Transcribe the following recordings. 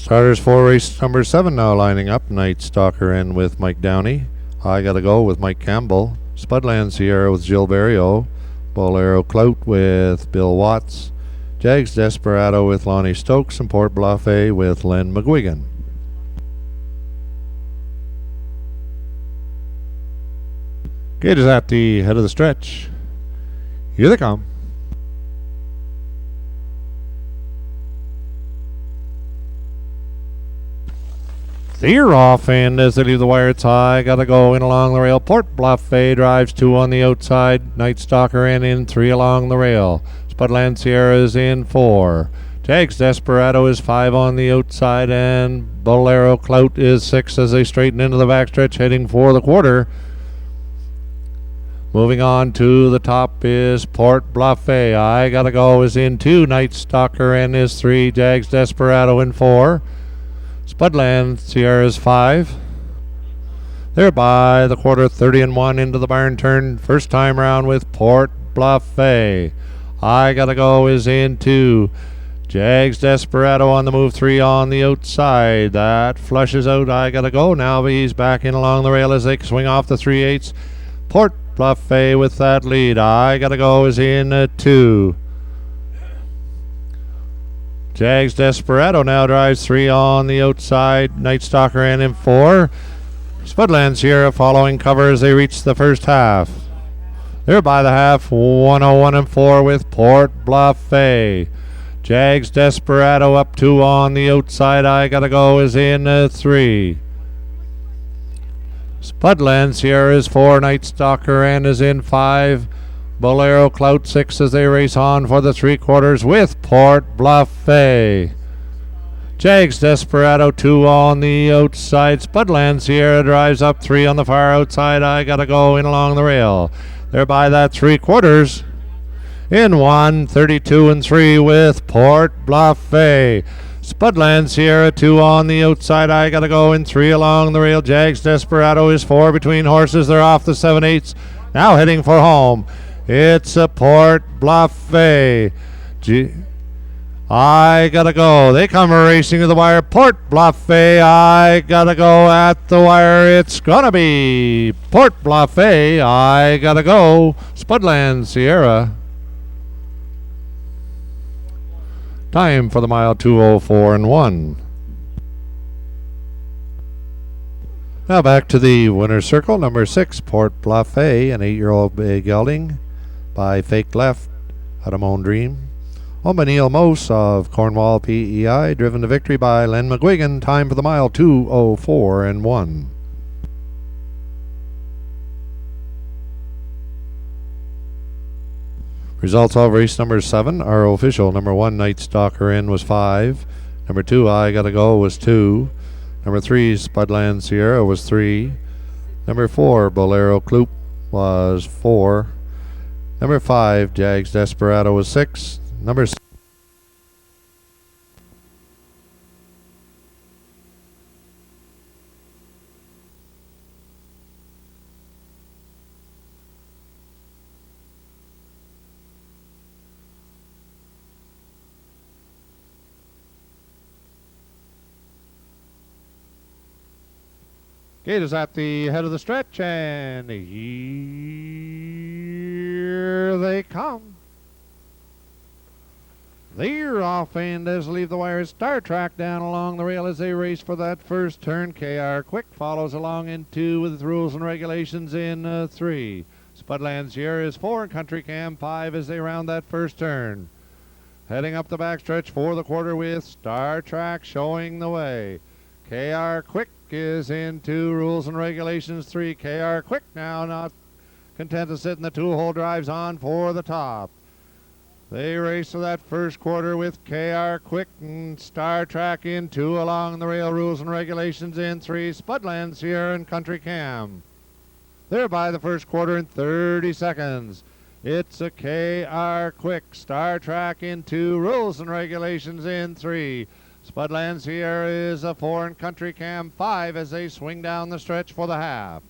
Starters for race number 7 now lining up. Night Stalker in with Mike Downey. I Gotta Go with Mike Campbell. Spudland Sierra with Jill Barrio. Bolero Clout with Bill Watts. Jags Desperado with Lonnie Stokes. And Port Bluffet with Len McGuigan. Gate is at the head of the stretch. Here they come. They're off, and as they leave the wire, it's I Gotta Go in along the rail. Port Bluffet drives 2 on the outside. Night Stalker in 3 along the rail. Spudland Sierra is in 4. Jags Desperado is 5 on the outside, and Bolero Clout is 6 as they straighten into the backstretch, heading for the quarter. Moving on to the top is Port Bluffet. I Gotta Go is in 2. Night Stalker in is 3. Jags Desperado in 4. Spudland Sierra is 5. They're by the quarter, 30-1 into the barn turn. First time round with Port Bluffet. I Gotta Go is in 2. Jags Desperado on the move, 3 on the outside. That flushes out I Gotta Go. Now he's back in along the rail as they swing off the 3/8. Port Bluffet with that lead. I Gotta Go is in 2. Jags Desperado now drives 3 on the outside. Night Stalker in 4. Spudland Sierra following cover as they reach the first half. They're by the half, 101 4 with Port Bluffet. Jags Desperado up 2 on the outside. I Gotta Go is in 3. Spudland Sierra is 4. Night Stalker is in 5. Bolero Clout 6 as they race on for the 3/4 with Port Bluffet. Jags Desperado 2 on the outside. Spudland Sierra drives up 3 on the far outside. I Gotta Go in along the rail. They're by that 3/4 in 1, 32 3 with Port Bluffet. Spudland Sierra 2 on the outside. I Gotta Go in 3 along the rail. Jags Desperado is 4 between horses. They're off the 7/8. Now heading for home. It's a Port Bluffet. I Gotta Go. They come racing to the wire. Port Bluffet. I Gotta Go at the wire. It's gonna be Port Bluffet. I Gotta Go. Spudland Sierra. Time for the mile, 2:04 and 1. Now back to the winner's circle. Number 6, Port Bluffet, an 8-year-old bay gelding by Fake Left, out of Moan Dream. Owned by Neil Mose of Cornwall PEI, driven to victory by Len McGuigan. Time for the mile, 2:04 and 1. Results of race number 7 are official. Number 1, Night Stalker was 5. Number 2, I Gotta Go was 2. Number 3, Spudland Sierra was 3. Number 4, Bolero Clout was 4. Number 5, Jags Desperado was 6. Number 6. Gate is at the head of the stretch, and here they come. They're off, and as they leave the wire, Star Track down along the rail as they race for that first turn. KR Quick follows along in 2 with rules and regulations in 3. Spudland Sierra is 4, and Country Cam 5 as they round that first turn. Heading up the backstretch for the quarter with Star Track showing the way. KR Quick is in 2, rules and regulations 3. KR Quick now not content to sit in the 2-hole, drives on for the top. They race to that first quarter with KR Quick and Star Track in 2 along the rail, rules and regulations in 3. Spudland Sierra and Country Cam. They're by the first quarter in 30 seconds. It's a KR Quick, Star Track in 2, rules and regulations in 3. Spudland Sierra is a 4, and Country Cam 5 as they swing down the stretch for the half.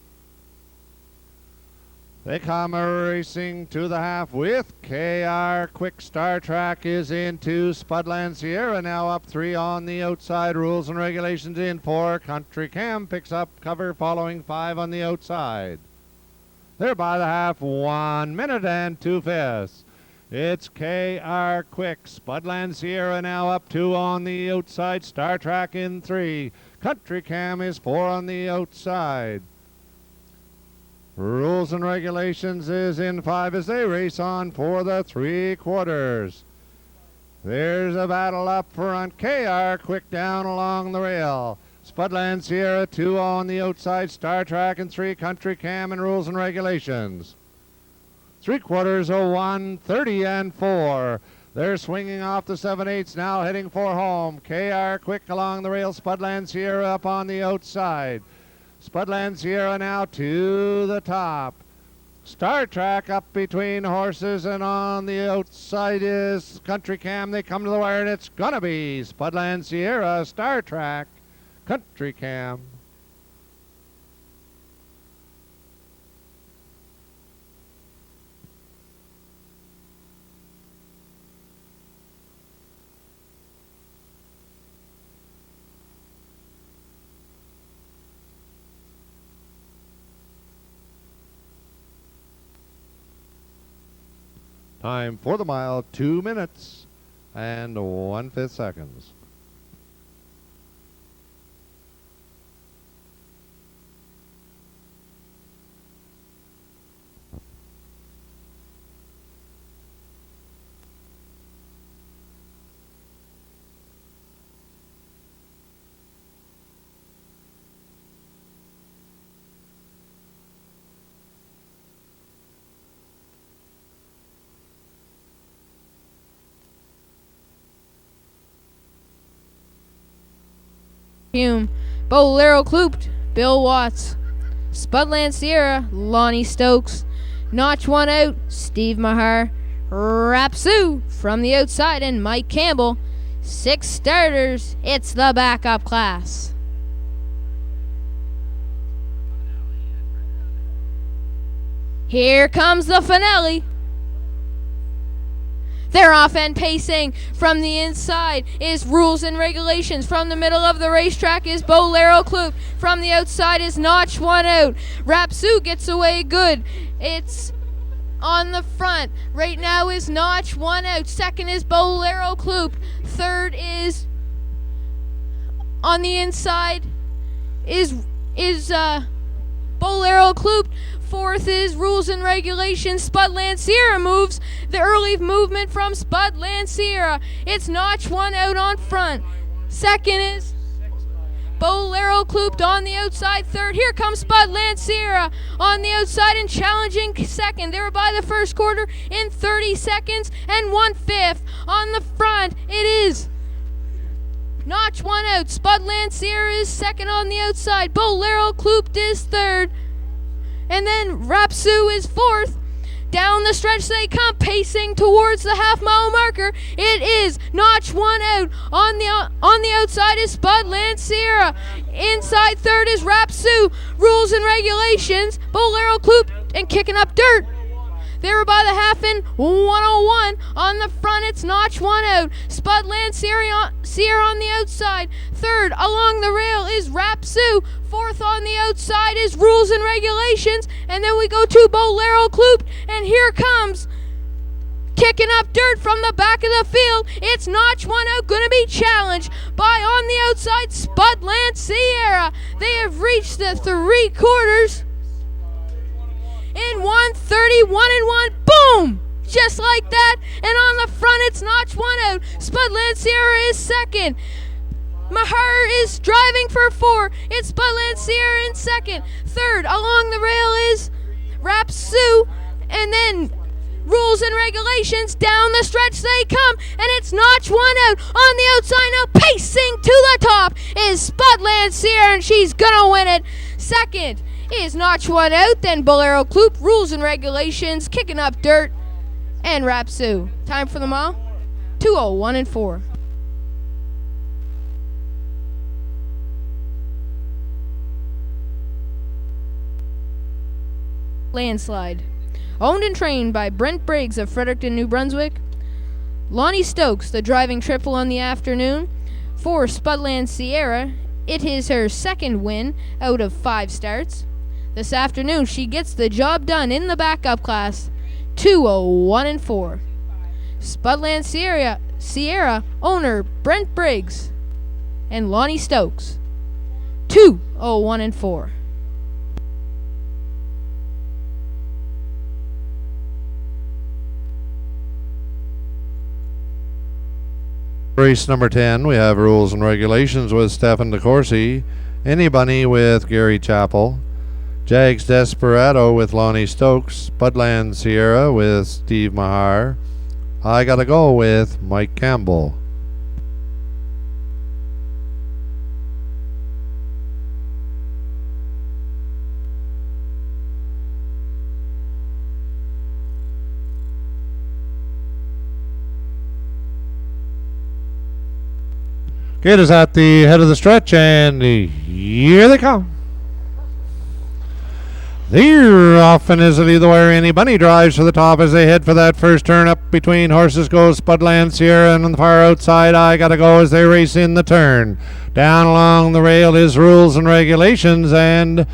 They come racing to the half with KR Quick. Star Track is into Spudland. Sierra now up 3 on the outside. Rules and Regulations in 4. Country Cam picks up cover following 5 on the outside. They're by the half 1 minute and 2/5. It's KR Quick. Spudland Sierra now up 2 on the outside. Star Track in 3. Country Cam is 4 on the outside. Rules and Regulations is in 5 as they race on for the 3/4. There's a battle up front. KR Quick down along the rail. Spudland Sierra 2 on the outside. Star Track and 3. Country Cam and Rules and Regulations. 3/4 of 1:30 and 4. They're swinging off the 7/8 now, heading for home. KR Quick along the rail. Spudland Sierra up on the outside. Spudland Sierra now to the top. Star Track up between horses, and on the outside is Country Cam. They come to the wire, and it's gonna be Spudland Sierra, Star Track, Country Cam. Time for the mile, 2 minutes and 1/5 seconds. Hume, Bolero Klooped, Bill Watts, Spudland Sierra, Lonnie Stokes, Notch One Out, Steve Mahar, Rapsoo from the outside, and Mike Campbell. 6 starters, it's the backup class. Here comes the finale. They're off and pacing. From the inside is Rules and Regulations. From the middle of the racetrack is Bolero Kloop. From the outside is Notch One Out. Rapsoo gets away good. It's on the front. Right now is Notch One Out. Second is Bolero Kloop. Third is on the inside is Bolero Kloop. Fourth is Rules and Regulations. Spudland Sierra moves. The early movement from Spudland Sierra. It's Notch One Out on front. Second is Bolero Kloop on the outside. Third, here comes Spudland Sierra on the outside and challenging second. They were by the first quarter in 30 seconds and 1/5. On the front, it is Notch One Out. Spudland Sierra is second on the outside. Bolero Kloop is third. And then Rapsoo is fourth. Down the stretch they come, pacing towards the half-mile marker. It is Notch One Out. On the outside is Spudland Sierra. Inside third is Rapsoo. Rules and Regulations. Bolero Kloop and kicking up dirt. They were by the half in 101. On the front, it's Notch One Out. Spudland Sierra on the outside. Third, along the rail, is Rapsoo. Fourth on the outside is Rules and Regulations. And then we go to Bolero Kloop. And here comes, kicking up dirt from the back of the field, it's Notch One Out, going to be challenged by, on the outside, Spudland Sierra. They have reached the 3/4. In 1:31 and 1, boom! Just like that. And on the front, it's Notch One Out. Spudland Sierra is second. Mahar is driving for 4. It's Spudland Sierra in second. Third, along the rail is Rapsoo. And then Rules and Regulations. Down the stretch they come. And it's Notch One Out on the outside now. Pacing to the top is Spudland Sierra, and she's going to win it. Second is Notch One Out, then Bolero Kloop, Rules and Regulations, kicking up dirt, and Rapsoo. Time for the mile, 2:01 and 4. Landslide. Owned and trained by Brent Briggs of Fredericton, New Brunswick. Lonnie Stokes, the driving triple on the afternoon. For Spudland Sierra, it is her second win out of 5 starts. This afternoon, she gets the job done in the backup class. 201-4. Spudland Sierra owner Brent Briggs and Lonnie Stokes. 201-4. Race number 10, we have rules and regulations with Stefan DeCourcy, Any Bunny with Gary Chappell, Jags Desperado with Lonnie Stokes, Spudland Sierra with Steve Mahar, I Gotta Go with Mike Campbell. It is at the head of the stretch, and here they come. They're off and as they lead the wire. Any Bunny drives to the top as they head for that first turn. Up between horses goes Spudland Sierra, and on the far outside, I Gotta Go as they race in the turn. Down along the rail is rules and regulations, and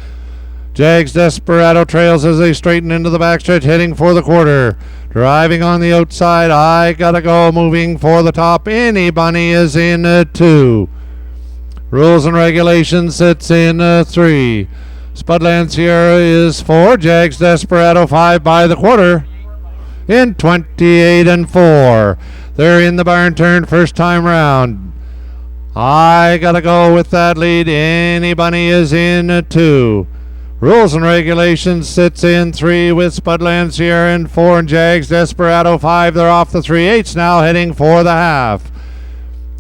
Jags Desperado trails as they straighten into the backstretch, heading for the quarter. Driving on the outside, I Gotta Go, moving for the top. Any Bunny is in 2. Rules and regulations sits in 3. Spudland Sierra is 4. Jags Desperado 5 by the quarter in 28-4. They're in the barn turn first time round. I Gotta Go with that lead. Any Bunny is in 2. Rules and regulations sits in 3 with Spudland Sierra in 4 and Jags Desperado 5. They're off the 3/8 now, heading for the half.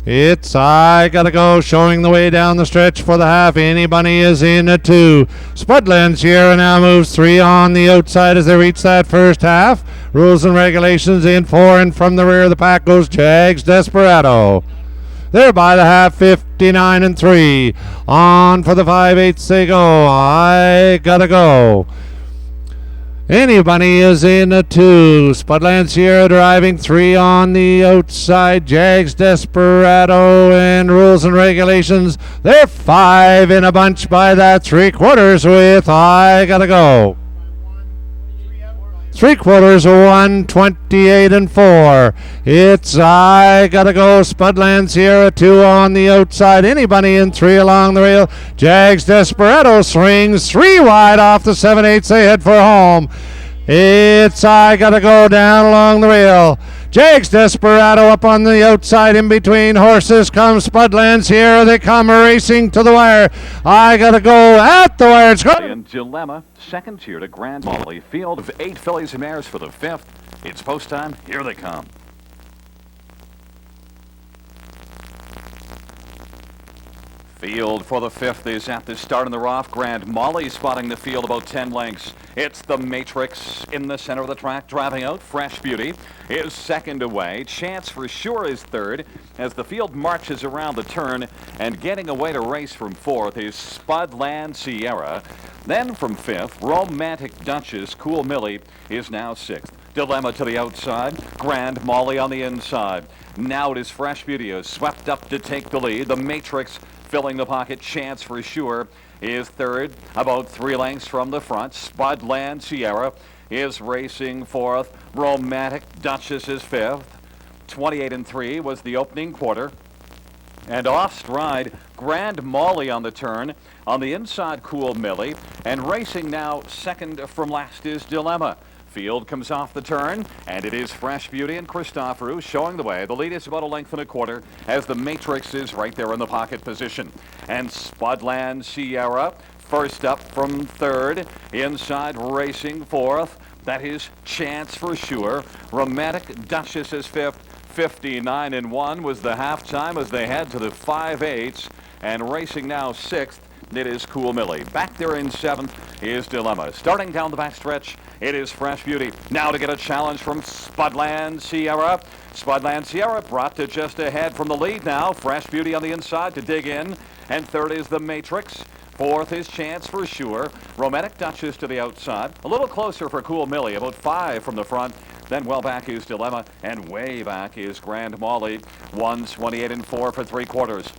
It's I Gotta Go showing the way down the stretch for the half. Any Bunny is in 2. Spudland Sierra now moves 3 on the outside as they reach that first half. Rules and regulations in 4, and from the rear of the pack goes Jags Desperado. They're by the half, 59-3. On for the 5/8 they go. I Gotta Go. Any Bunny is in 2. Spudland Sierra driving 3 on the outside. Jags Desperado and rules and regulations. They're 5 in a bunch by that 3/4 with I Gotta Go. 3/4 128-4. It's I Gotta Go. Spudland Sierra 2 on the outside. Any Bunny in 3 along the rail. Jags Desperado swings 3 wide off the 7/8. They head for home. It's I Gotta Go down along the rail. Jags Desperado up on the outside. In between horses comes Spudland Sierra. They come racing to the wire. I Gotta Go at the wire. It's In Dilemma, second tier to Grand Molly. Field of 8 fillies and mares for the 5th. It's post time. Here they come. Field for the 5th is at the start in the rough. Grand Molly spotting the field about 10 lengths. It's the Matrix in the center of the track, driving out. Fresh Beauty is second away. Chance for Sure is third as the field marches around the turn, and getting away to race from 4th is Spudland Sierra. Then from 5th, Romantic Duchess, Cool Millie is now 6th. Dilemma to the outside, Grand Molly on the inside. Now it is Fresh Beauty who's swept up to take the lead. The Matrix filling the pocket. Chance for Sure is third, about 3 lengths from the front. Spudland Sierra is racing 4th. Romantic Duchess is 5th. 28-3 was the opening quarter. And off stride, Grand Molly on the turn. On the inside, Cool Millie. And racing now second from last is Dilemma. Field comes off the turn, and it is Fresh Beauty and Christopheru showing the way. The lead is about 1.25 lengths as the Matrix is right there in the pocket position. And Spudland Sierra first up from 3rd. Inside racing 4th. That is Chance for Sure. Romantic Duchess is 5th. 59-1 was the halftime as they head to the 5/8. And racing now 6th. It is Cool Millie. Back there in 7th is Dilemma. Starting down the backstretch, it is Fresh Beauty. Now to get a challenge from Spudland Sierra. Spudland Sierra brought to just ahead from the lead now. Fresh Beauty on the inside to dig in. And 3rd is the Matrix. Fourth is Chance for Sure. Romantic Duchess to the outside. A little closer for Cool Millie, about 5 from the front. Then well back is Dilemma, and way back is Grand Molly. 1:28 and 4 for 3/4.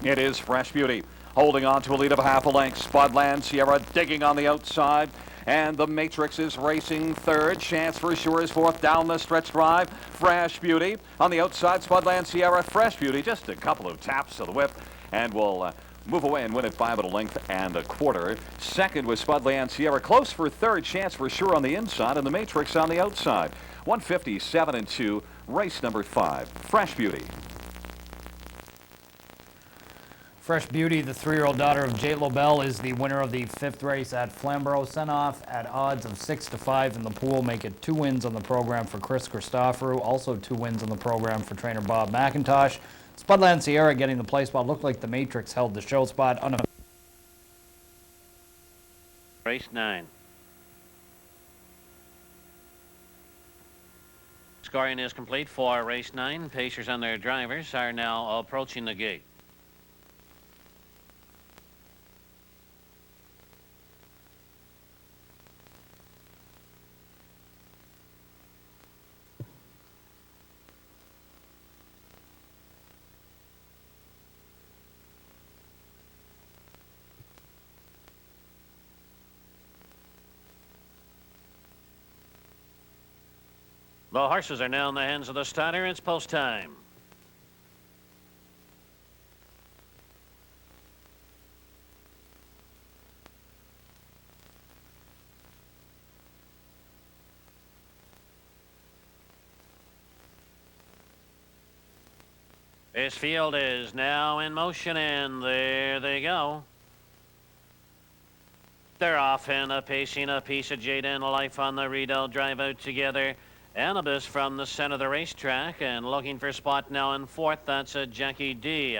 It is Fresh Beauty, holding on to a lead of half a length. Spudland Sierra digging on the outside. And the Matrix is racing third. Chance for Sure is fourth down the stretch drive. Fresh Beauty on the outside. Spudland Sierra. Fresh Beauty just a couple of taps of the whip and will move away and win it by about a length and a quarter. Second was Spudland Sierra. Close for third. Chance for Sure on the inside and the Matrix on the outside. 157 and 2. Race number 5. Fresh Beauty. Fresh Beauty, the 3-year-old daughter of Jay Lobel, is the winner of the 5th race at Flamboro. Sent off at odds of 6-5 in the pool, make it 2 wins on the program for Chris Christoforou. Also 2 wins on the program for trainer Bob McIntosh. Spudland Sierra getting the play spot. Looked like the Matrix held the show spot. Race 9. Scoring is complete for race 9. Pacers and their drivers are now approaching the gate. The horses are now in the hands of the starter. It's post time. This field is now in motion, and there they go. They're off and pacing a piece of Jade and Life on the Rideau drive out together. Anubis from the center of the racetrack and looking for spot now in fourth. That's Jackie D.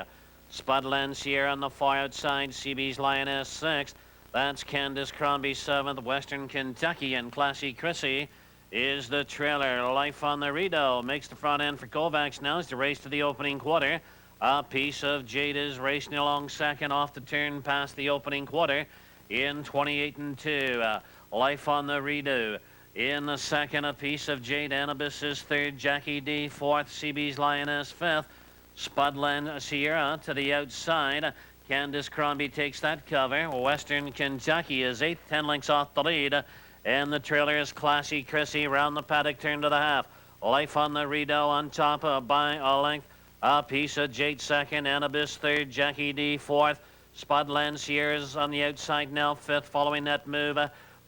Spudland Sierra on the far outside. CB's Lioness sixth. That's Candace Crombie seventh. Western Kentucky and Classy Chrissy is the trailer. Life on the Rideau makes the front end for Kovacs now as the race to the opening quarter. A piece of Jade is racing along second off the turn past the opening quarter in 28 and 2. Life on the Rideau. In the second, a piece of Jade. Anubis is third. Jackie D fourth. CB's Lioness fifth. Spudland Sierra to the outside. Candace Crombie takes that cover. Western Kentucky is eighth, 10 lengths off the lead. And the trailer is Classy Chrissy round the paddock turn to the half. Life on the Rideau on top by a length. A piece of Jade second. Anubis third. Jackie D fourth. Spudland Sierra's on the outside now fifth following that move.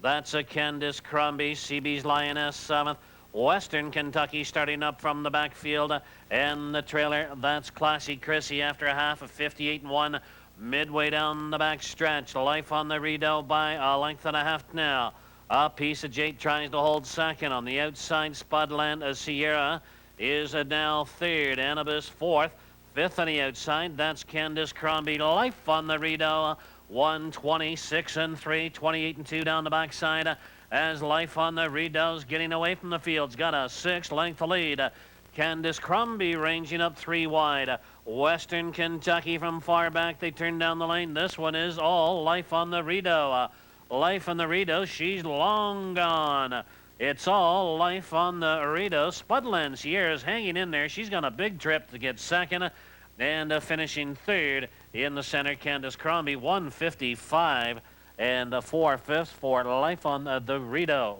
That's a Candace Crombie. CB's Lioness seventh. Western Kentucky starting up from the backfield. And the trailer, that's Classy Chrissy after a half of 58 and 1. Midway down the back stretch. Life on the Rideau by a length and a half now. A piece of Jade tries to hold second. On the outside, Spudland Sierra is now third. Anubis fourth. Fifth on the outside, that's Candace Crombie. Life on the Rideau. 126 and 3, 28 and 2 down the backside as Life on the Rideau's getting away from the field's got a 6-length lead. Candace Crombie ranging up 3 wide. Western Kentucky from far back, they turn down the lane. This one is all Life on the Rideau. Life on the Rideau, she's long gone. It's all Life on the Rideau. Spudland Sierra's hanging in there. She's got a big trip to get second. And finishing third in the center, Candace Crombie, 155 and 4/5 for Life on the Rideau.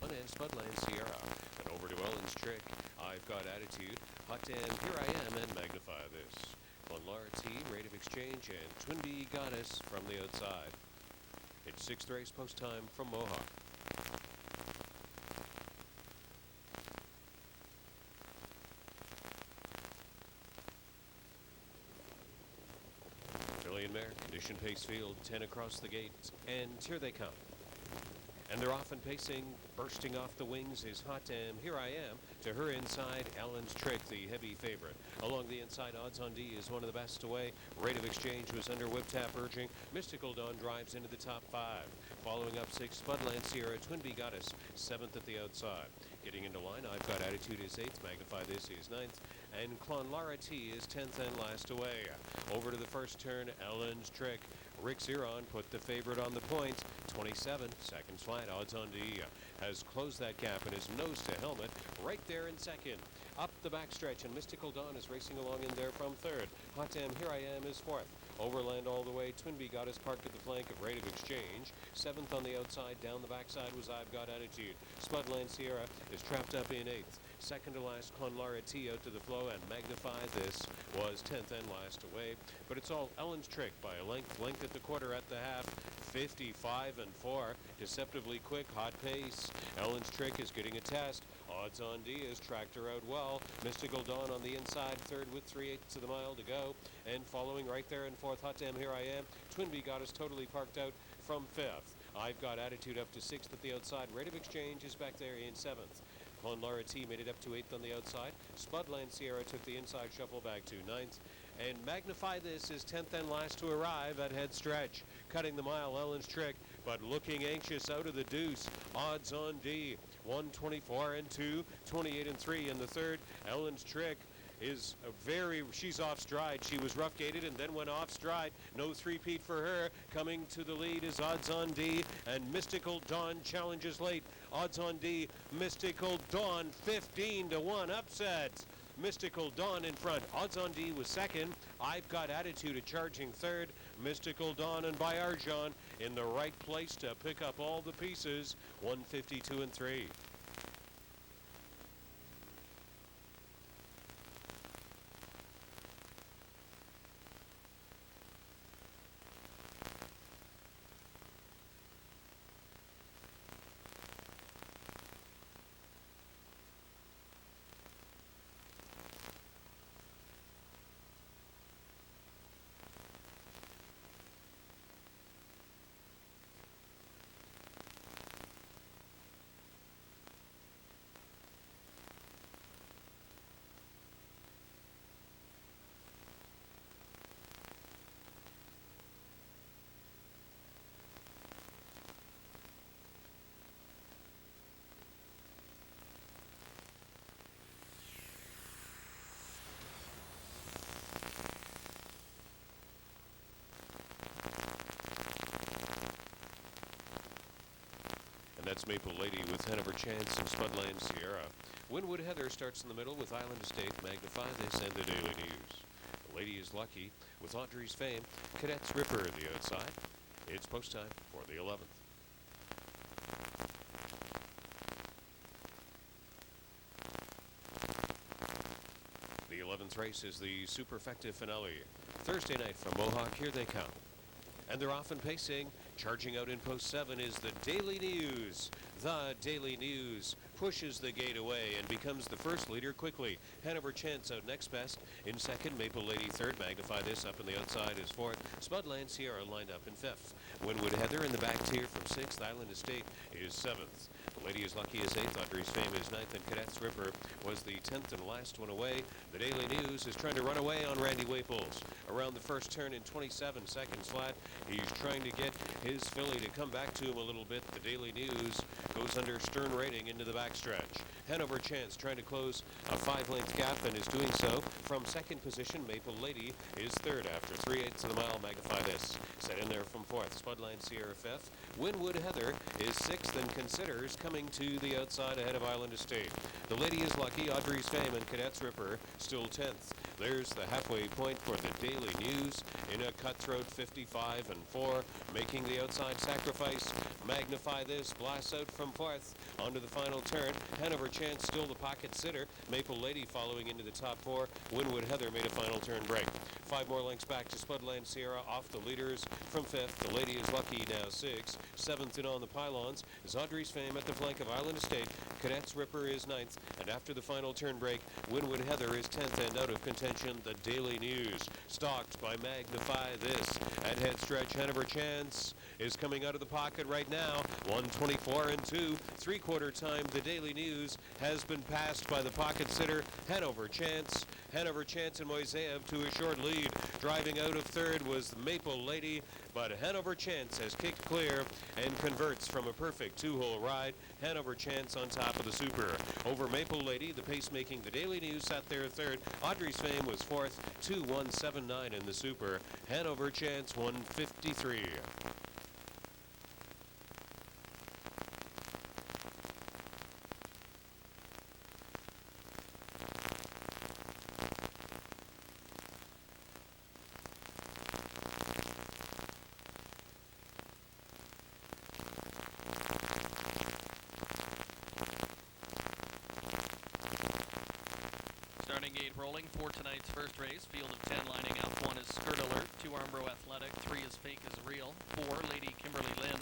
And Spudland Sierra, and over to Ellen's trick. I've got attitude, hot and here I am, and magnify this. On Laura T, Rate of Exchange, and Twin Bee Goddess from the outside. It's 6th race post time from Mohawk. Mare, condition pace field, 10 across the gate, and here they come. And they're off and pacing. Bursting off the wings is Hot Damn Here I Am. To her inside, Ellen's Trick, the heavy favorite. Along the inside, Odds on D is one of the best away. Rate of Exchange was under whip tap urging. Mystical Dawn drives into the top 5. Following up 6, Spudland Sierra, Twin Bee Goddess, 7th at the outside. Getting into line, I've Got Attitude is 8th. Magnify This is 9th. And Clonlara T is 10th and last away. Over to the first turn, Ellen's Trick. Rick Zeron put the favorite on the points. 27, seconds flat. Odds on D has closed that gap and is nose to helmet right there in second. Up the backstretch, and Mystical Dawn is racing along in there from third. Hot Damn Here I Am is fourth. Overland all the way. Twin Bee Goddess parked at the flank of Rate of Exchange. 7th on the outside. Down the backside was I've Got Attitude. Spudland Sierra is trapped up in 8th. Second to last, Clonlara T out to the flow, and Magnify This was 10th and last away. But it's all Ellen's Trick by a length at the quarter, at the half. 55 and 4. Deceptively quick, hot pace. Ellen's Trick is getting a test. Odds on D has tracked her out well. Mystical Dawn on the inside, third with 3/8 of the mile to go. And following right there in fourth, Hot Damn Here I Am. Twin Bee Goddess totally parked out from 5th. I've Got Attitude up to 6th at the outside. Rate of Exchange is back there in 7th. Clonlara T made it up to 8th on the outside. Spudland Sierra took the inside shuffle back to 9th. And Magnify This is 10th and last to arrive at head stretch. Cutting the mile, Ellen's Trick, but looking anxious out of the deuce. Odds on D, 124 and 2, 28 and 3 in the third. Ellen's Trick is she's off stride. She was rough gated and then went off stride. No three-peat for her. Coming to the lead is Odds on D, and Mystical Dawn challenges late. Odds on D, Mystical Dawn 15 to 1 upset. Mystical Dawn in front. Odds on D was second. I've Got Attitude at charging third. Mystical Dawn and Bayarjan in the right place to pick up all the pieces. 152 and 3. That's Maple Lady with Hanover Chance and Spudland Sierra. Wynwood Heather starts in the middle with Island Estate, Magnify This, and the Daily News. The Lady is Lucky with Audrey's Fame, Cadets Ripper at the outside. It's post time for the 11th. The 11th race is the Superfecta finale. Thursday night from Mohawk, here they come. And they're off and pacing. Charging out in post 7 is the Daily News. The Daily News pushes the gate away and becomes the first leader quickly. Hanover Chance out next best. In second, Maple Lady third. Magnify This up on the outside is fourth. Spudland Sierra lined up in fifth. Wynwood Heather in the back tier from 6th. Island Estate is 7th. The Lady is Lucky is 8th. Audrey's Fame is 9th. And Cadets Ripper was the 10th and last one away. The Daily News is trying to run away on Randy Waples. Around the first turn in 27 seconds flat. He's trying to get his filly to come back to him a little bit. The Daily News goes under stern rating into the backstretch. Hanover Chance trying to close a 5-length gap and is doing so from second position. Maple Lady is third after 3/8 of the mile. Magnify This set in there from fourth. Spudland Sierra fifth. Wynwood Heather is sixth and considers coming to the outside ahead of Island Estate. The Lady is Lucky, Audrey's Fame, and Cadets Ripper still 10th. There's the halfway point for the Daily News in a cutthroat 55 and 4, making the outside sacrifice. Magnify This blasts out from fourth onto the final turn. Hanover Chance still the pocket sitter. Maple Lady following into the top 4. Wynwood Heather made a final turn break. 5 more lengths back to Spudland Sierra off the leaders from 5th. The Lady is Lucky now 6th. 7th in on the pylons is Audrey's Fame at the flank of Island Estate. Cadets Ripper is 9th. And after the final turn break, Wynwood Heather is 10th and out of contention. The Daily News stalked by Magnify Magnify This. At head stretch, Hanover Chance is coming out of the pocket right now. 124 and 2. Three-quarter time, the Daily News has been passed by the pocket sitter, Hanover Chance. Hanover Chance and Moiseev to a short lead. Driving out of third was the Maple Lady, but Hanover Chance has kicked clear and converts from a perfect two-hole ride. Hanover Chance on top of the Super. Over Maple Lady, the pace-making the Daily News sat there third. Audrey's Fame was fourth, 2:179 in the Super. Hanover Chance 153. Starting gate rolling for tonight's first race. Field of 10 lining up. 1 is Skirt Alert, 2 Armbro Athletic, 3 is Fake is Real, 4 Lady Kimberly Lynn,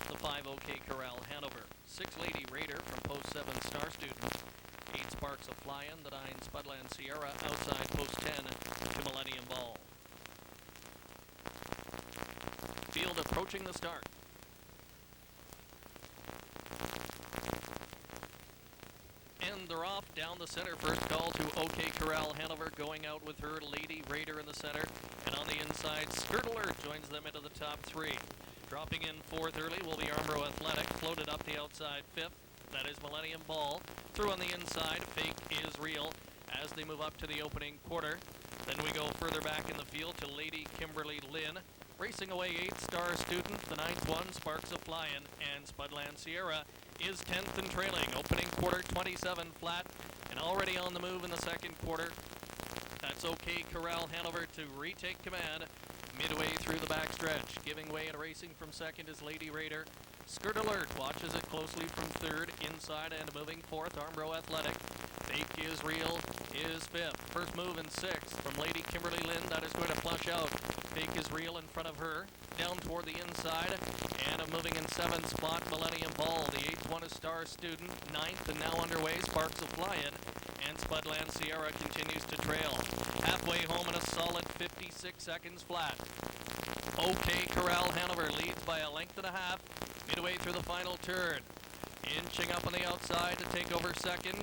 the 5 OK Corral Hanover, 6 Lady Raider from Post 7 Star Student, 8 Sparks of Flyin', the 9 Spudland Sierra outside Post 10 to Millennium Ball. Field approaching the start. And they're off down the center. First call to OK Corral Hanover, going out with her Lady Raider in the center. And on the inside, Skirt Alert joins them into the top 3. Dropping in fourth early will be Armbro Athletic, floated up the outside fifth. That is Millennium Ball. Through on the inside, Fake is Real as they move up to the opening quarter. Then we go further back in the field to Lady Kimberly Lynn. Racing away 8 Star Student, the 9th one, Sparks of Flyin', and Spudland Sierra is 10th and trailing. Opening quarter 27 flat and already on the move in the second quarter. That's OK Corral Hanover to retake command midway through the backstretch. Giving way and racing from second is Lady Raider. Skirt Alert watches it closely from third, inside and moving fourth, Armbro Athletic. Fake is Real is fifth. First move in sixth from Lady Kimberly Lynn. That is going to flush out. Fake is Real in front of her. Down toward the inside. And moving in seventh spot, Millennium Ball. The 8th one is Star Student. 9th and now underway, Sparks of Flyin'. And Spudland Sierra continues to trail. Halfway home in a solid 56 seconds flat. OK Corral Hanover leads by a length and a half. Midway through the final turn. Inching up on the outside to take over second.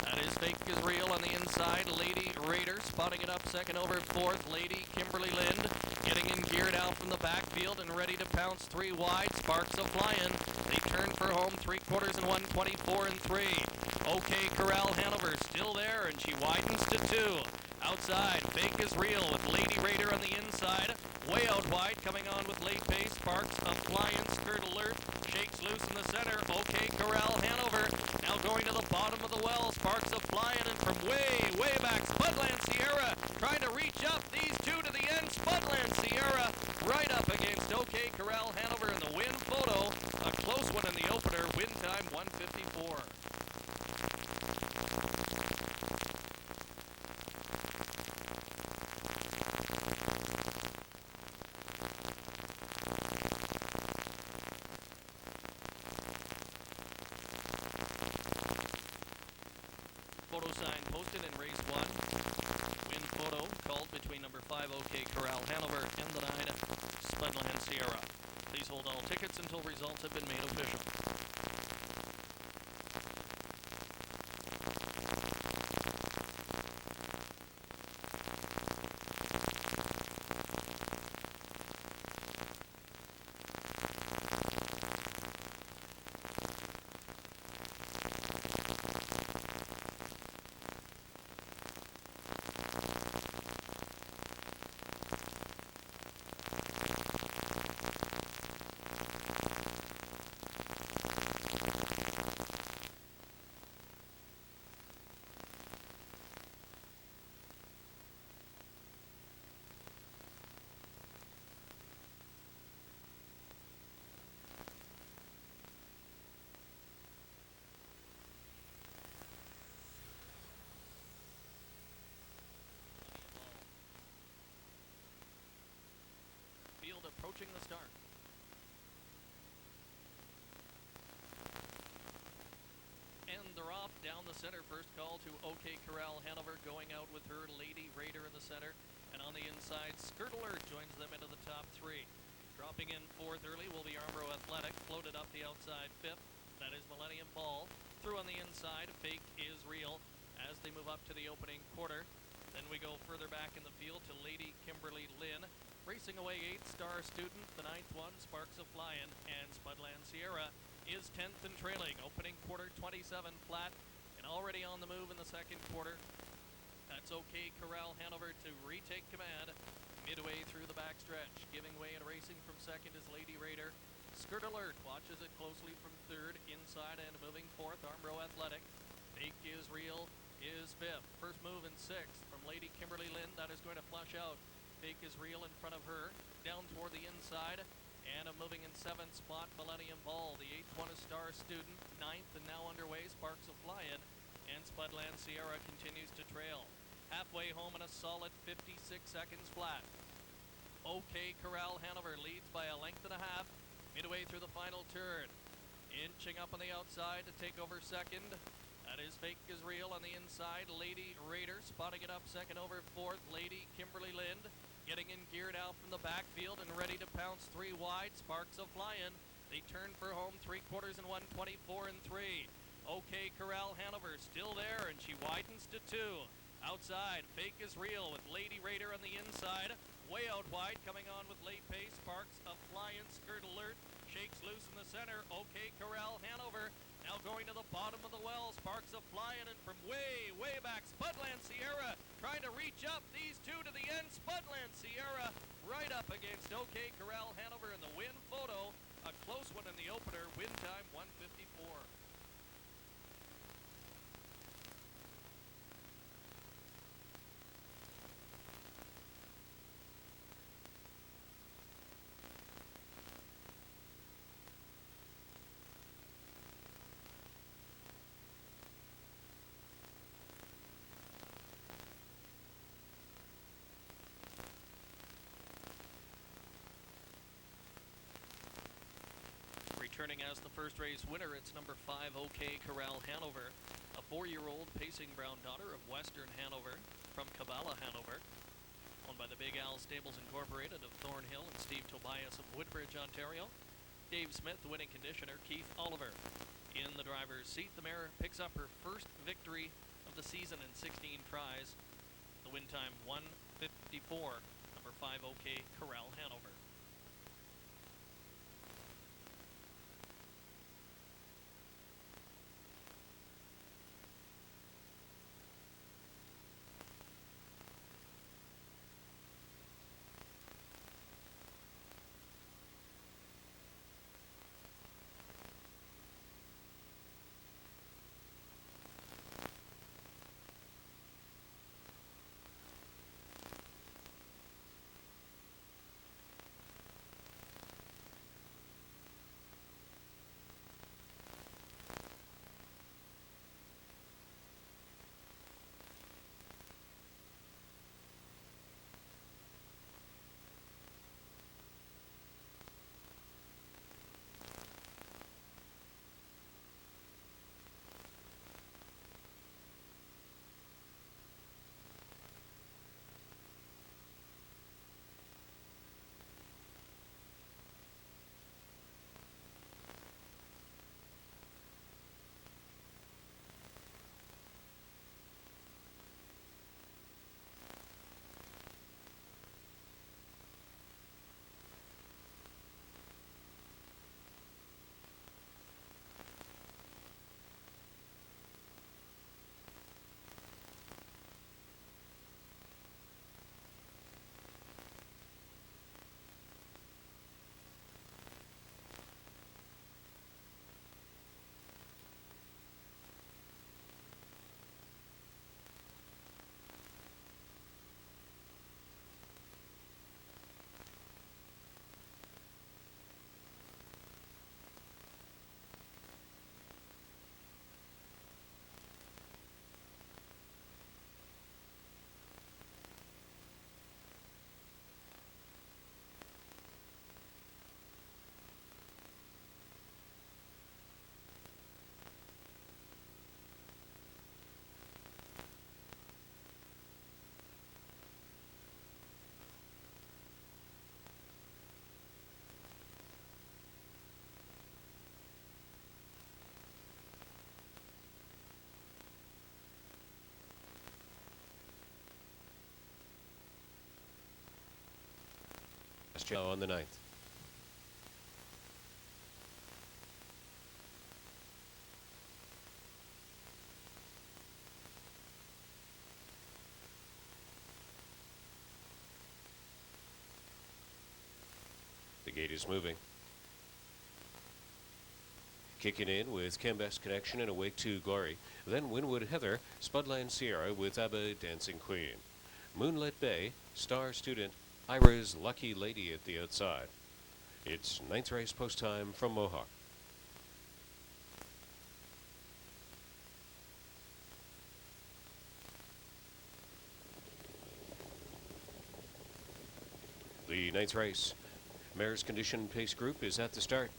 That is Fake is Real on the inside. Lady Raider spotting it up second over fourth. Lady Kimberly Lynn getting in gear now from the backfield and ready to pounce 3 wide. Sparks of Flyin'. They turn for home 3/4 and 1:24 and 3. OK Corral Hanover still there and she widens to 2. Outside, Fake is Real with Lady Raider on the inside. Way out wide, coming on with late pace. Sparks of Flyin', Skirt Alert. Shakes loose in the center. OK Corral Hanover. Now going to the bottom of the well. Sparks of Flyin', and from way back, Spudland Sierra trying to reach up. These two to the end. Spudland Sierra right up against OK Corral Hanover in the win photo. A close one in the opener. Win time 1:54. Photo sign posted in race 1. Win photo called between number 5 OK Corral Hanover and the 9 Spudland Sierra. Please hold all tickets until results have been made official. Field approaching the start. And they're off down the center. First call to OK Corral Hanover, going out with her Lady Raider in the center. And on the inside, Skirtler joins them into the top three. Dropping in fourth early will be Armbro Athletic, floated up the outside fifth. That is Millennium Ball. Through on the inside, Fake is Real as they move up to the opening quarter. Then we go further back in the field to Lady Kimberly Lynn. Racing away 8-star Student, the 9th one, Sparks of Flyin', and Spudland Sierra is 10th and trailing. Opening quarter 27 flat and already on the move in the second quarter. That's OK Corral Hanover to retake command midway through the backstretch. Giving way and racing from second is Lady Raider. Skirt Alert watches it closely from third. Inside and moving fourth, Armbro Athletic. Fake is Real is fifth. First move in sixth from Lady Kimberly Lynn. That is going to flush out. Fake is Real in front of her. Down toward the inside. And moving in seventh spot, Millennium Ball. The 8th one is Star Student. 9th and now underway, Sparks of Flyin'. And Spudland Sierra continues to trail. Halfway home in a solid 56 seconds flat. OK Corral Hanover leads by a length and a half. Midway through the final turn. Inching up on the outside to take over second. That is Fake is Real on the inside. Lady Raider spotting it up second over fourth. Lady Kimberly Lind getting in gear now from the backfield and ready to pounce 3 wide. Sparks of Flyin'. They turn for home 3/4 and 1:24 and 3. OK Corral Hanover still there, and she widens to 2. Outside, Fake is Real with Lady Raider on the inside. Way out wide, coming on with late pace. Sparks of Flyin', Skirt Alert, shakes loose in the center. OK Corral Hanover now going to the bottom of the well. Sparks of Flyin', and from way, way back, Spudland Sierra trying to reach up. These two to the end. Spudland Sierra right up against OK Corral Hanover in the win photo. A close one in the opener. Win time 1:54. Returning as the first race winner, it's number 5, OK Corral Hanover, a 4-year-old pacing brown daughter of Western Hanover from Cabala, Hanover, owned by the Big Al Stables Incorporated of Thornhill and Steve Tobias of Woodbridge, Ontario. Dave Smith, the winning conditioner. Keith Oliver in the driver's seat. The mare picks up her first victory of the season in 16 tries. The win time 1:54. Number 5, OK Corral Hanover. on the 9th. The gate is moving. Kicking in with Cambest Connection and Awake to Glory. Then Winwood Heather, Spudland Sierra with ABBA Dancing Queen. Moonlit Bay, Star Student, Ira's Lucky Lady at the outside. It's 9th race post time from Mohawk. The 9th race, Mare's Condition Pace Group is at the start.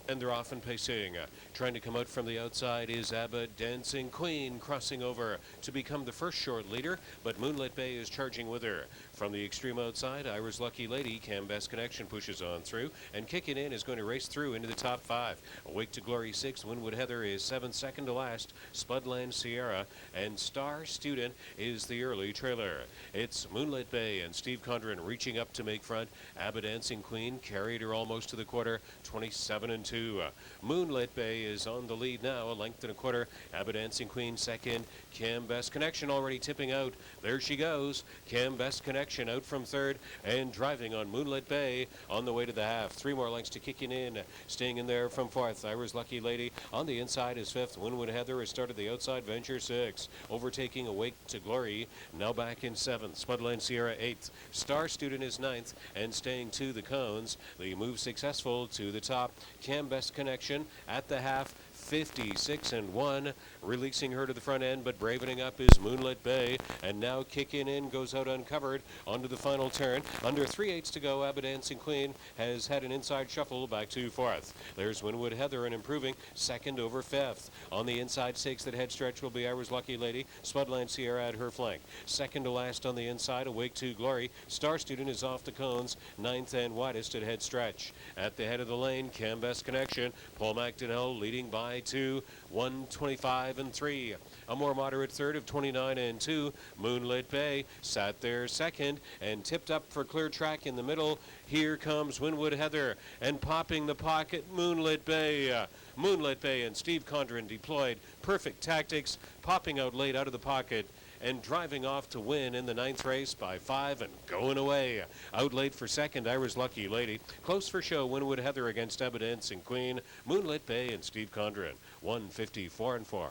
And they're off and pacing. Trying to come out from the outside is ABBA Dancing Queen, crossing over to become the first short leader, but Moonlit Bay is charging with her. From the extreme outside, Ira's Lucky Lady, Cambest Connection pushes on through, and kicking in is going to race through into the top 5. Awake to Glory 6th, Winwood Heather is 7th, second to last, Spudland Sierra, and Star Student is the early trailer. It's Moonlit Bay and Steve Condren reaching up to make front. ABBA Dancing Queen carried her almost to the quarter, 27-2. Moonlit Bay is on the lead now, a length and a quarter. ABBA Dancing Queen second. Cambest Connection already tipping out. There she goes. Cambest Connection out from third and driving on Moonlit Bay on the way to the half. 3 more lengths to kicking in. Staying in there from fourth. Ira's Lucky Lady on the inside is fifth. Winwood Heather has started the outside venture 6. Overtaking Awake to Glory. Now back in 7th. Spudland Sierra 8th. Star Student is 9th and staying to the cones. The move successful to the top. Cambest Connection at the half, 56-1, releasing her to the front end, but bravening up is Moonlit Bay, and now kicking in, goes out uncovered onto the final turn. Under 3/8 to go, ABBA Dancing Queen has had an inside shuffle back to 4th. There's Winwood Heather and improving, 2nd over 5th. On the inside 6th at head stretch will be Ira's Lucky Lady, Spudland Sierra at her flank. 2nd to last on the inside, Awake to Glory. Star Student is off the cones, 9th and widest at head stretch. At the head of the lane, Cambest Connection, Paul McDonnell leading by 2, 125-3. A more moderate third of 29-2. Moonlit Bay sat there second and tipped up for clear track in the middle. Here comes Winwood Heather and popping the pocket, Moonlit Bay. Moonlit Bay and Steve Condren deployed perfect tactics, popping out late out of the pocket and driving off to win in the 9th race by 5 and going away. Out late for second, Ira's Lucky Lady. Close for show, Winwood Heather against ABBA Dancing Queen, Moonlit Bay and Steve Condren, 154-4.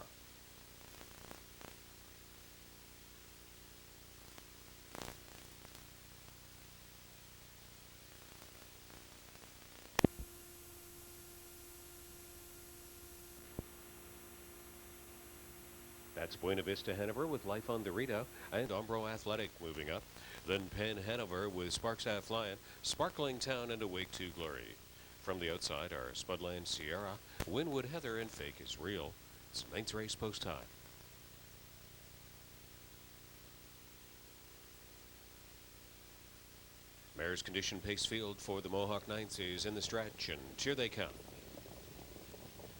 That's Buena Vista Hanover with Life on the Rito and Umbro Athletic moving up. Then Penn Hanover with Sparks Half Lion, Sparkling Town and Awake to Glory. From the outside are Spudland Sierra, Winwood Heather and Fake is Real. It's 9th race post time. Mare's Condition Pace Field for the Mohawk 9th is in the stretch, and here they come.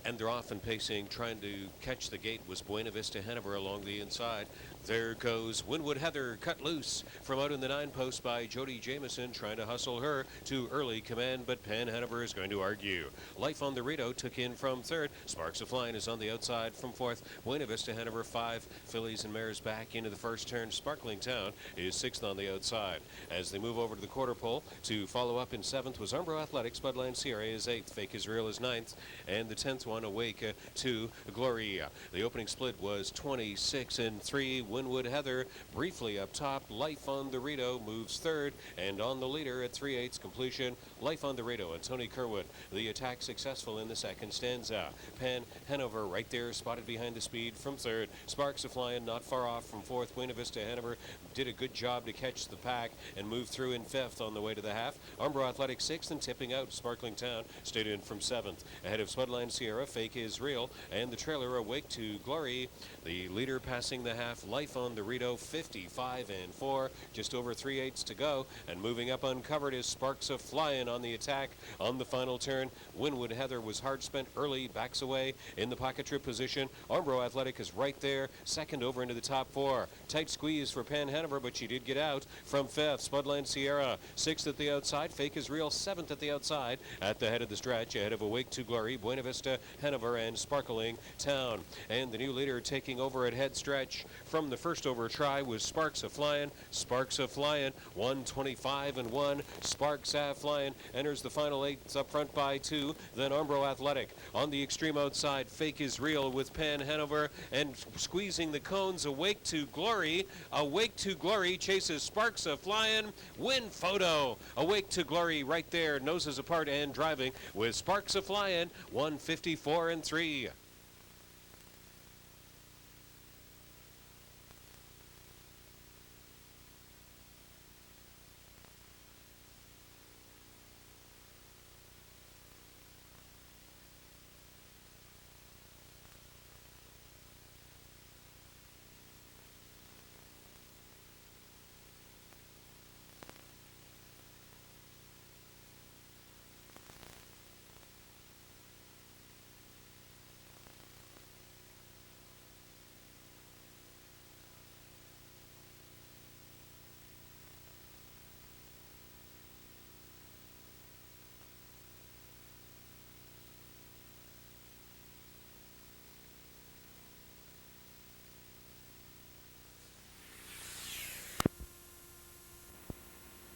And they're off and pacing, trying to catch the gate was Buena Vista Hanover along the inside. There goes Winwood Heather, cut loose from out in the 9 post by Jody Jameson, trying to hustle her to early command, but Penn Hanover is going to argue. Life on the Rito took in from 3rd. Sparks of Flying is on the outside from 4th. Buena Vista Hanover 5. Fillies and Mares back into the first turn. Sparkling Town is 6th on the outside. As they move over to the quarter pole to follow up in 7th was Umbro Athletic. Spudland Sierra is 8th. Fake is Real is 9th. And the 10th one, Awake to Glory. The opening split was 26-3. Winwood Heather briefly up top. Life on the Rito moves 3rd, and on the leader at 3/8 completion, Life on the Rito and Tony Kerwood. The attack successful in the second stanza. Penn Hanover right there, spotted behind the speed from 3rd. Sparks of Flying not far off from 4th. Buena Vista Hanover did a good job to catch the pack and move through in 5th on the way to the half. Umbro Athletic 6th and tipping out. Sparkling Town stayed in from 7th. Ahead of Spudland Sierra, Fake is Real, and the trailer Awake to Glory. The leader passing the half. Life Life on the Rito, 55-4. Just over 3/8 to go. And moving up uncovered is Sparks of Flying on the attack on the final turn. Winwood Heather was hard spent early, backs away in the pocket trip position. Armbro Athletic is right there, second over into the top 4. Tight squeeze for Pan Hanover, but she did get out from 5th. Spudland Sierra, 6th at the outside. Fake is Real, 7th at the outside. At the head of the stretch, ahead of Awake to Glory, Buena Vista, Hanover, and Sparkling Town. And the new leader taking over at head stretch from the first over try was Sparks of Flying. Sparks of Flying, 125-1. Sparks of Flying enters the final 8 up front by 2. Then Armbro Athletic on the extreme outside. Fake is Real with Pan Hanover and squeezing the cones. Awake to Glory. Awake to Glory chases Sparks of Flying. Win photo. Awake to Glory right there, noses apart and driving with Sparks of Flying, 154-3.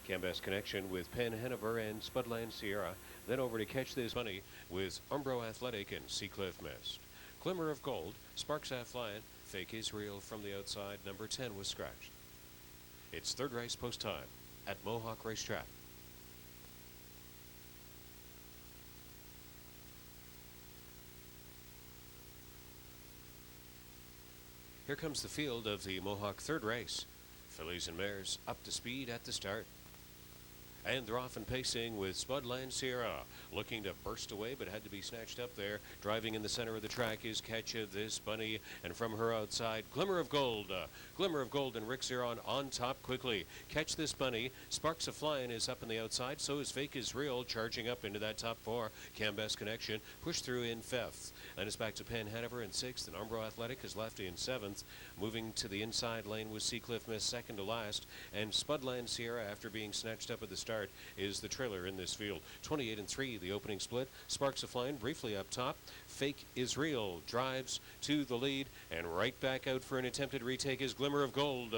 Cambest connection with Pan Hanover and Spudland Sierra. Then over to Catch This Money with Umbro Athletic and Seacliff Mist. Glimmer of Gold, Sparks Half Flying, Fake Israel from the outside. Number 10 was scratched. It's third race post time at Mohawk Racetrack. Here comes the field of the Mohawk third race. Fillies and mares up to speed at the start. And they're off and pacing with Spudland Sierra, looking to burst away, but had to be snatched up there. Driving in the center of the track is Catch This Bunny, and from her outside, Glimmer of Gold. Glimmer of Gold and Rick Zeron on top quickly. Catch This Bunny. Sparks of Flying is up on the outside, so is Fake is Real, charging up into that top 4. Cambest Connection pushed through in 5th. Then it's back to Pan Hanover in 6th, and Armbro Athletic is left in 7th. Moving to the inside lane was Seacliff Mist, second to last, and Spudland Sierra, after being snatched up at the start, is the trailer in this field. 28-3, the opening split. Sparks of Flying briefly up top. Fake is Real drives to the lead, and right back out for an attempted retake is Glimmer of Gold.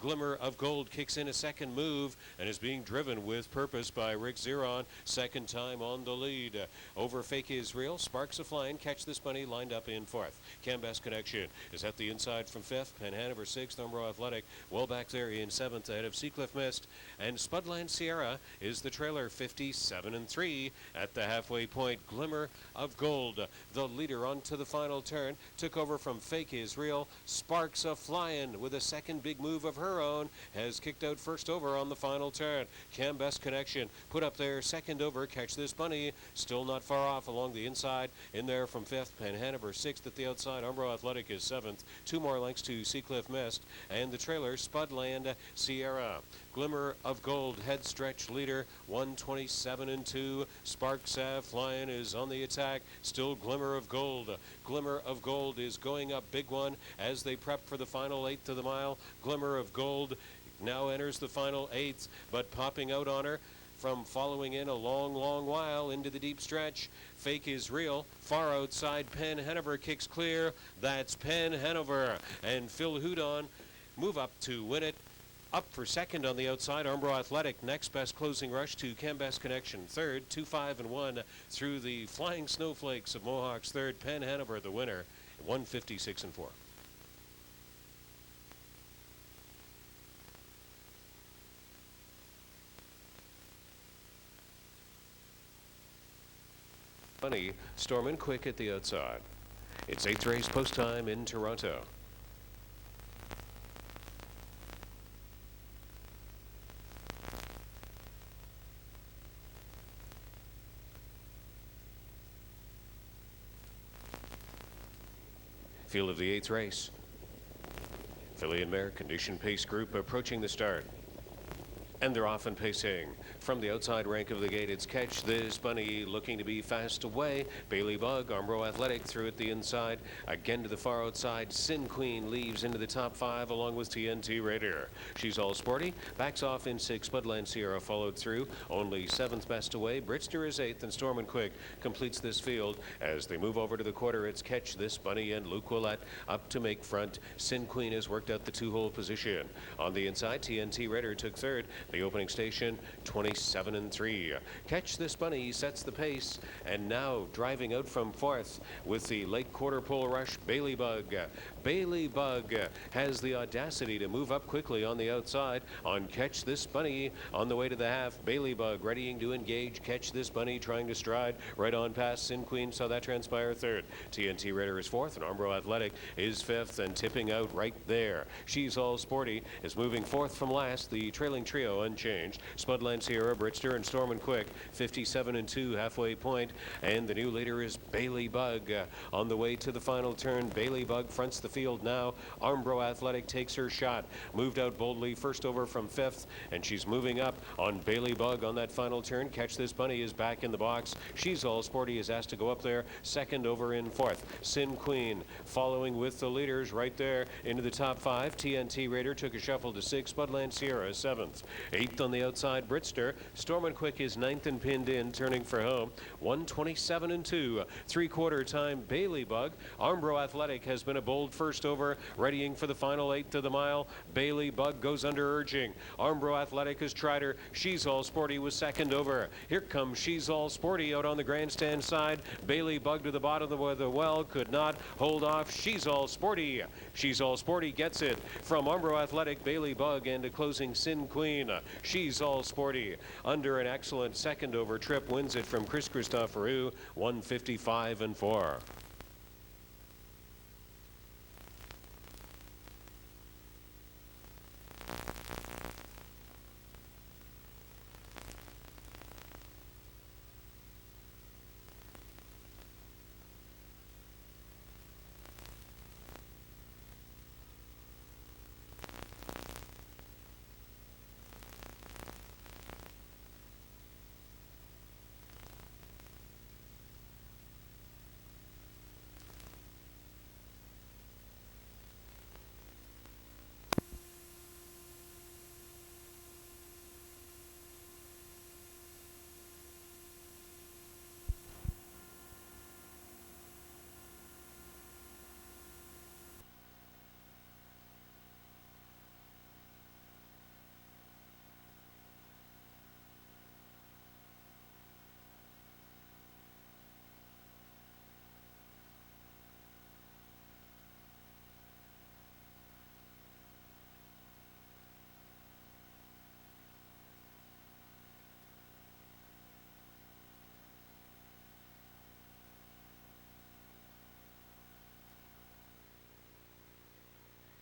Glimmer of Gold kicks in a second move and is being driven with purpose by Rick Zeron. Second time on the lead. Over Fake is Real, Sparks of Flying, Catch This Bunny lined up in 4th. Cambest Connection is at the inside from 5th. Pan Hanover 6th. Umbro Athletic well back there in 7th ahead of Seacliff Mist. And Spudland Sierra is the trailer, 57-3 at the halfway point. Glimmer of Gold, the leader onto the final turn, took over from Fake is Real. Sparks of Flying with a second big move of her own has kicked out first over on the final turn. Cambest Connection put up there second over. Catch This Bunny still not far off along the inside. In there from 5th. Pan Hanover 6th at the outside. Umbro Athletic is 7th. 2 more lengths to Seacliff Mist and the trailer Spudland Sierra. Glimmer of Gold head stretch leader, 127-2. Sparks Half Flying is on the attack. Still Glimmer of Gold. Glimmer of Gold is going up big one as they prep for the final 8th of the mile. Glimmer of Gold now enters the final 8th, but popping out on her from following in a long while into the deep stretch. Fake is Real. Far outside, Pan Hanover kicks clear. That's Pan Hanover. And Phil Houdon move up to win it. Up for second on the outside, Armbro Athletic. Next best closing rush to Cambest Connection. Third, 2-5-1 through the Flying Snowflakes of Mohawk's third. Pan Hanover, the winner, 156-4. Bunny, storming quick at the outside. It's 8th race post time in Toronto. Field of the 8th race. Filly and Mare Condition Pace Group approaching the start. And they're off and pacing. From the outside rank of the gate, it's Catch This Bunny looking to be fast away. Bailey Bug, Armbro Athletic through at the inside. Again to the far outside. Sin Queen leaves into the top 5 along with TNT Raider. She's All Sporty. Backs off in 6. Spudland Sierra followed through. Only 7th best away. Britster is 8th and Storm and Quick completes this field. As they move over to the quarter, it's Catch This Bunny and Luke Willett up to make front. Sin Queen has worked out the 2-hole position. On the inside, TNT Raider took 3rd. The opening station, 27 and 3. Catch This Bunny sets the pace, and now driving out from 4th with the late quarter pole rush, Bailey Bug. Bailey Bug has the audacity to move up quickly on the outside on Catch This Bunny on the way to the half. Bailey Bug readying to engage. Catch This Bunny trying to stride right on past Sin Queen, saw that transpire 3rd. TNT Raider is 4th, and Armbro Athletic is 5th and tipping out right there. She's All Sporty is moving 4th from last. The trailing trio unchanged. Spudland Sierra, Britster, and Storm and Quick, 57 and 2 halfway point. And the new leader is Bailey Bug on the way to the final turn. Bailey Bug fronts the field now. Armbro Athletic takes her shot. Moved out boldly, first over from 5th, and she's moving up on Bailey Bug on that final turn. Catch This Bunny is back in the box. She's All Sporty is asked to go up there. 2nd over in 4th. Sin Queen following with the leaders right there into the top 5. TNT Raider took a shuffle to 6. Spudland Sierra 7th. 8th on the outside, Britster. Storm and Quick is 9th and pinned in, turning for home. 127 and 2. 3/4 time, Bailey Bug. Armbro Athletic has been a bold first over, readying for the final 8th of the mile. Bailey Bug goes under urging. Armbro Athletic has tried her. She's All Sporty was 2nd over. Here comes She's All Sporty out on the grandstand side. Bailey Bug to the bottom of the well, could not hold off. She's All Sporty. She's All Sporty gets it from Armbro Athletic, Bailey Bug, and a closing Sin Queen. She's All Sporty under an excellent 2nd over trip, wins it from Chris Christoforou, 155 and 4.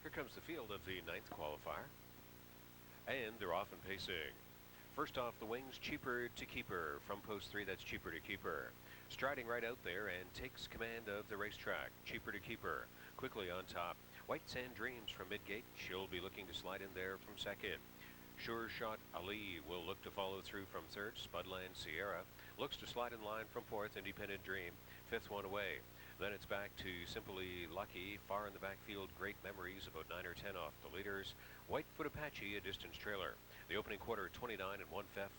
Here comes the field of the 9th qualifier. And they're off and pacing. First off the wings, Cheaper to Keeper. From post 3, that's Cheaper to Keeper. Striding right out there and takes command of the racetrack. Cheaper to Keeper. Quickly on top. White Sand Dreams from midgate. She'll be looking to slide in there from 2nd. Sure Shot Ali will look to follow through from 3rd. Spudland Sierra looks to slide in line from 4th. Independent Dream, 5th one away. Then it's back to Simply Lucky. Far in the backfield, Great Memories, about 9 or 10 off the leaders. Whitefoot Apache, a distance trailer. The opening quarter, 29 and 1/5.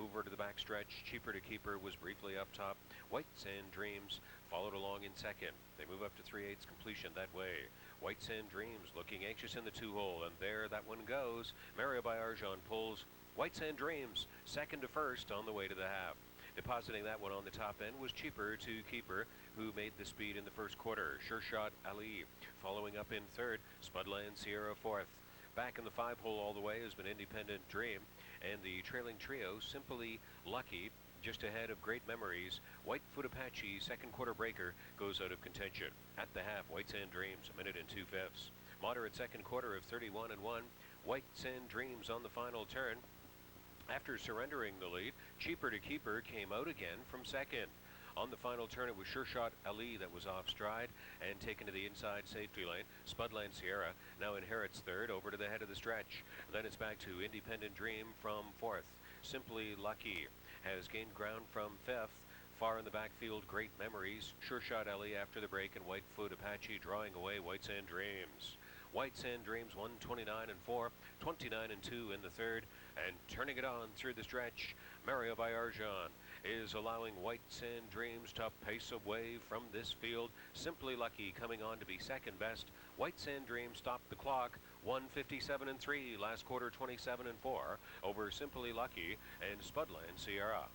Over to the backstretch, Cheaper to Keeper was briefly up top. White Sand Dreams followed along in 2nd. They move up to 3/8 completion that way. White Sand Dreams looking anxious in the 2-hole, and there that one goes. Mario Bayarjan pulls White Sand Dreams 2nd to 1st on the way to the half. Depositing that one on the top end was Cheaper to Keeper, who made the speed in the first quarter. Sure Shot Ali following up in 3rd. Spudland Sierra 4th. Back in the 5-hole all the way has been Independent Dream, and the trailing trio, Simply Lucky, just ahead of Great Memories. Whitefoot Apache, 2nd quarter breaker, goes out of contention. At the half, White Sand Dreams, 1 minute and 2/5. Moderate 2nd quarter of 31 and 1. White Sand Dreams on the final turn. After surrendering the lead, Cheaper to Keeper came out again from 2nd. On the final turn, it was Sure Shot Ali that was off stride and taken to the inside safety lane. Spudland Sierra now inherits third over to the head of the stretch. Then it's back to Independent Dream from fourth. Simply Lucky has gained ground from fifth. Far in the backfield, Great Memories, Sure Shot Ellie after the break, and Whitefoot Apache drawing away White Sand Dreams. White Sand Dreams 129 and 4, 29 and 2 in the third, and turning it on through the stretch, Mario Bayarjan is allowing White Sand Dreams to pace away from this field. Simply Lucky coming on to be second best. White Sand Dreams stopped the clock, 157 and 3, last quarter 27 and 4 over Simply Lucky and Spudland Sierra.